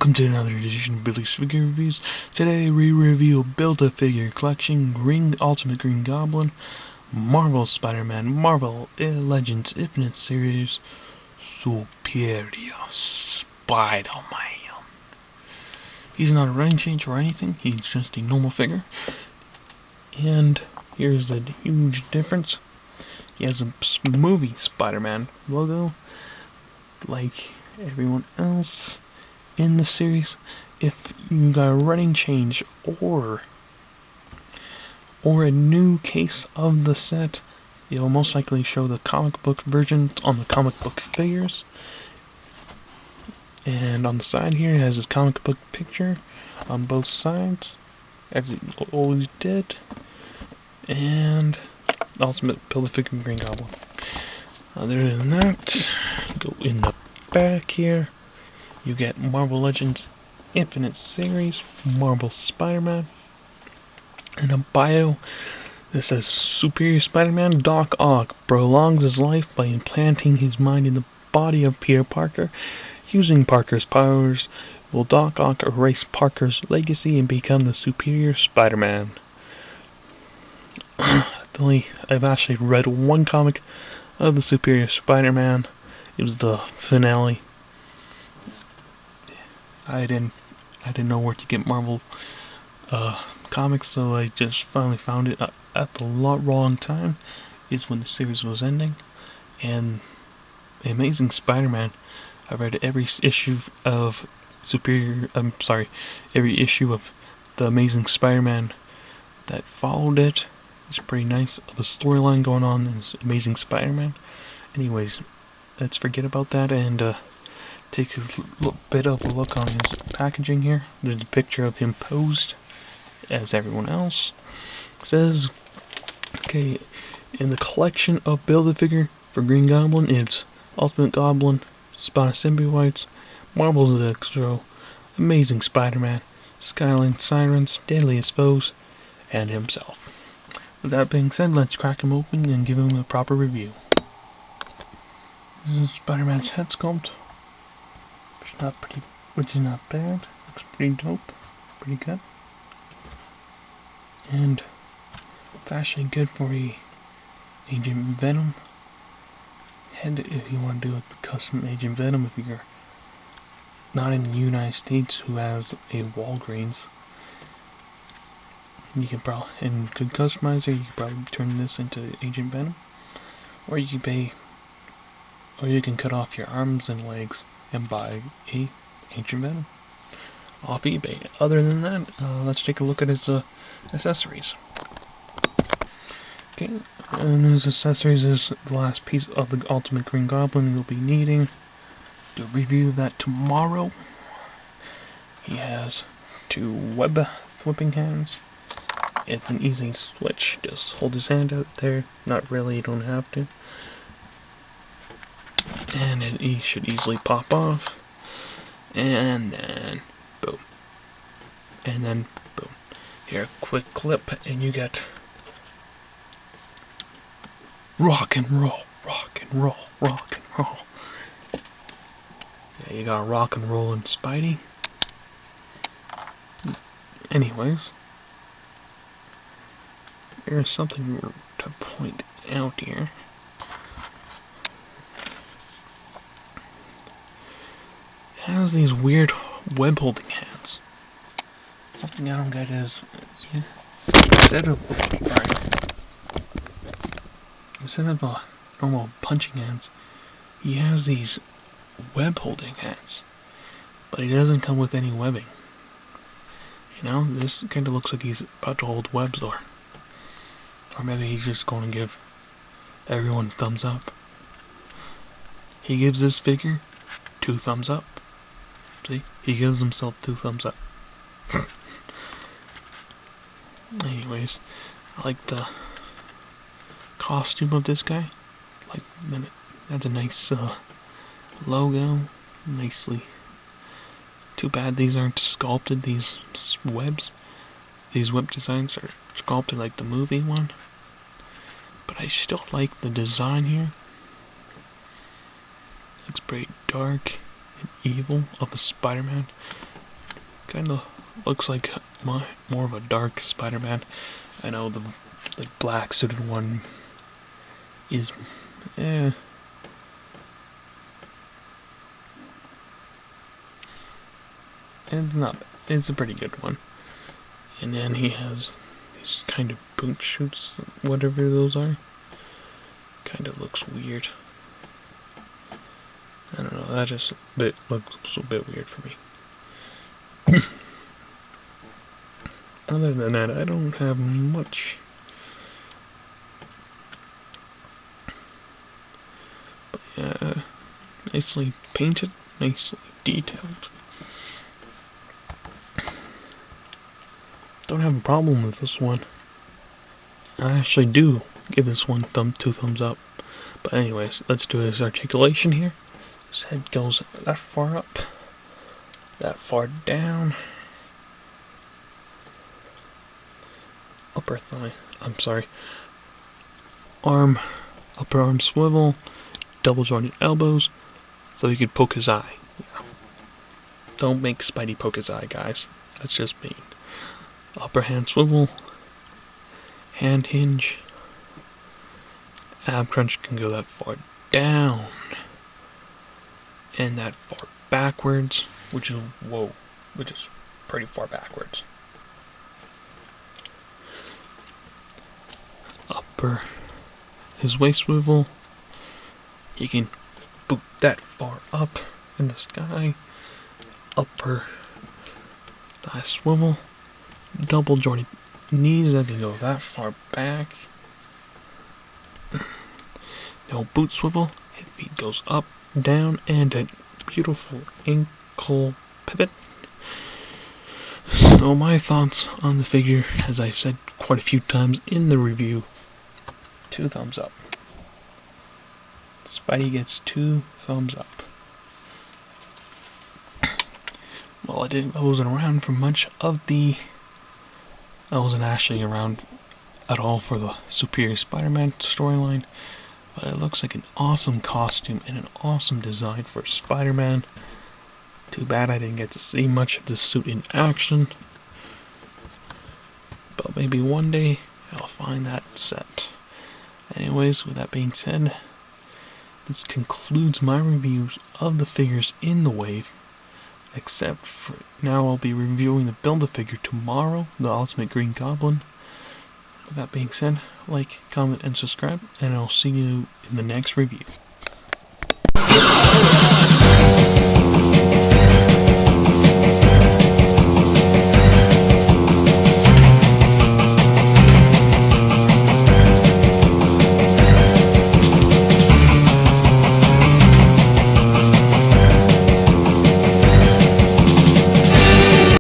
Welcome to another edition of Billy's Figure Reviews. Today we review Build-A-Figure Collection, Ultimate Green Goblin, Marvel Spider-Man, Marvel Legends Infinite Series, Superior Spider-Man. He's not a running change or anything, he's just a normal figure. And here's the huge difference. He has a movie Spider-Man logo, like everyone else in the series. If you got a running change or a new case of the set, it'll most likely show the comic book versions on the comic book figures. And on the side here it has a comic book picture on both sides, as it always did. And the Ultimate Build-A-Figure Green Goblin. Other than that, go in the back here. You get Marvel Legends Infinite Series, Marvel Spider-Man, and a bio that says Superior Spider-Man Doc Ock prolongs his life by implanting his mind in the body of Peter Parker. Using Parker's powers, will Doc Ock erase Parker's legacy and become the Superior Spider-Man? I've actually read one comic of the Superior Spider-Man. It was the finale. I didn't know where to get Marvel comics, so I just finally found it at the wrong time. Is when the series was ending, and the Amazing Spider-Man. I read every issue of every issue of the Amazing Spider-Man that followed it. It's pretty nice of a storyline going on in Amazing Spider-Man. Anyways, let's forget about that and take a bit of a look on his packaging here. There's a picture of him posed as everyone else. It says, okay, in the collection of Build-A-Figure for Green Goblin, it's Ultimate Goblin, Spot of Symbiotes, Marvel's Extra, Amazing Spider-Man, Skyline Sirens, Deadliest Foes, and himself. With that being said, let's crack him open and give him a proper review. This is Spider-Man's head sculpt, which is not bad. Looks pretty dope, pretty good, and it's actually good for a Agent Venom head if you want to do a custom Agent Venom. If you're not in the United States who has a Walgreens, you can probably, and good customizer, you can probably turn this into Agent Venom, or you can cut off your arms and legs and buy a Agent Venom off eBay. Other than that, let's take a look at his accessories. Okay, and his accessories is the last piece of the Ultimate Green Goblin you'll be needing to review that tomorrow. He has 2 web whipping hands. It's an easy switch. Just hold his hand out there. Not really, you don't have to. And he should easily pop off. And then boom. And then boom. Here, quick clip, and you get rock and roll, rock and roll, rock and roll. Yeah, you got rock and roll and Spidey. Anyways, there's something to point out here. It has these weird web holding hands. Something I don't get is, instead of the normal punching hands, he has these web holding hands, but he doesn't come with any webbing. You know, this kind of looks like he's about to hold webs, or maybe he's just going to give everyone thumbs up. He gives this figure 2 thumbs up. See, he gives himself 2 thumbs up. Anyways, I like the costume of this guy. Like, that's a nice logo, nicely. Too bad these aren't sculpted, these webs. These web designs are sculpted like the movie one. But I still like the design here. Looks pretty dark and evil of a Spider-Man. kind of looks like more of a dark Spider-Man. I know the black suited one is it's not bad. It's a pretty good one. And then he has these kind of boot shoots, whatever those are. Kind of looks weird. I don't know, that just looks a bit weird for me. Other than that, I don't have much. But yeah, nicely painted, nicely detailed. Don't have a problem with this one. I actually do give this one 2 thumbs up. But anyways, let's do his articulation here. His head goes that far up, that far down. Upper thigh, I'm sorry. Upper arm swivel, double jointed elbows, so you could poke his eye. Yeah. Don't make Spidey poke his eye, guys. That's just mean. Upper hand swivel, hand hinge, ab crunch can go that far down, and that far backwards, which is pretty far backwards. His waist swivel, he can boot that far up in the sky. Upper thigh swivel, double jointed knees that can go that far back. No boot swivel, his feet goes up, down, and a beautiful ankle pivot. So my thoughts on the figure, as I said quite a few times in the review, 2 thumbs up. Spidey gets 2 thumbs up. Well, I wasn't around for much of the. I wasn't actually around at all for the Superior Spider-Man storyline, but it looks like an awesome costume and an awesome design for Spider-Man. Too bad I didn't get to see much of the suit in action, but maybe one day I'll find that set. Anyways, with that being said, this concludes my reviews of the figures in the wave, except for now I'll be reviewing the Build-A-Figure tomorrow, the Ultimate Green Goblin. With that being said, like, comment, and subscribe, and I'll see you in the next review.